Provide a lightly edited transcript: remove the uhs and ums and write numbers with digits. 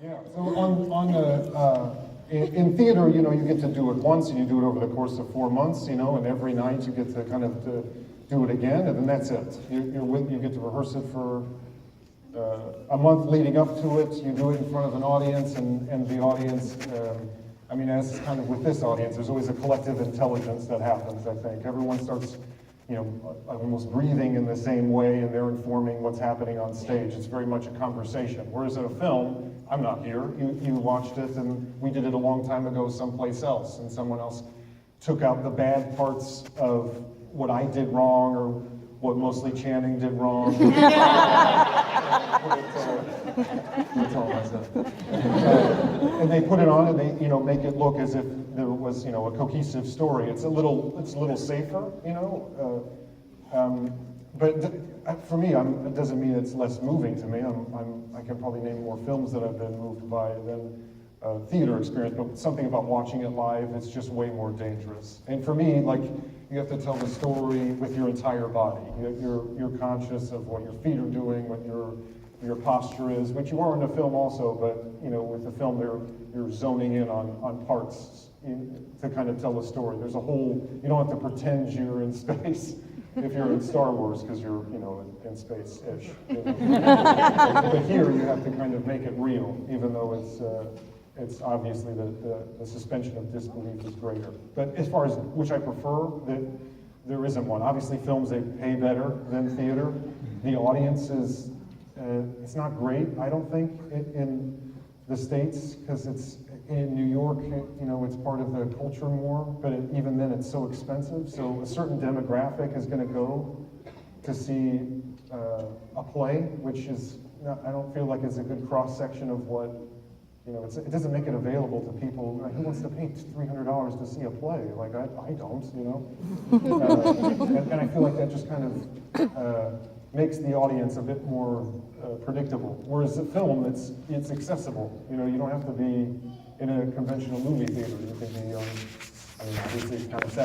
Yeah, so in theater, you know, you get to do it once and you do it over the course of 4 months, you know, and every night you get to kind of do it again, and then that's it. You get to rehearse it for a month leading up to it. You do it in front of an audience, and the audience, I mean, as kind of with this audience, there's always a collective intelligence that happens, I think. Everyone starts, you know, almost breathing in the same way, and they're informing what's happening on stage. It's very much a conversation. Whereas in a film, I'm not here. You watched it, and we did it a long time ago someplace else, and someone else took out the bad parts of what I did wrong, or what mostly Channing did wrong. That's all I said. And they put it on, and they, you know, make it look as if there was, you know, a cohesive story. It's a little safer, you know. But for me, it doesn't mean it's less moving to me. I can probably name more films that I've been moved by than theater experience, but something about watching it live, it's just way more dangerous. And for me, like, you have to tell the story with your entire body. You're conscious of what your feet are doing, what your posture is, which you are in a film also, but, you know, with the film you're zoning in on parts to kind of tell a story. There's a whole, you don't have to pretend you're in space if you're in Star Wars, because you're, you know, in space-ish. But here you have to kind of make it real, even though it's obviously the suspension of disbelief is greater. But as far as which I prefer, there isn't one. Obviously, films, they pay better than theater. The audience is, it's not great, I don't think, in the States, because it's in New York, you know, it's part of the culture more, but even then it's so expensive. So a certain demographic is going to go to see a play, which is, I don't feel like it's a good cross-section of what, you know, it doesn't make it available to people. Like, who wants to pay $300 to see a play? Like, I don't, you know? And I feel like that just kind of makes the audience a bit more predictable. Whereas a film, it's accessible. You know, you don't have to be in a conventional movie theater. You can be, I mean, obviously it's kind of sad.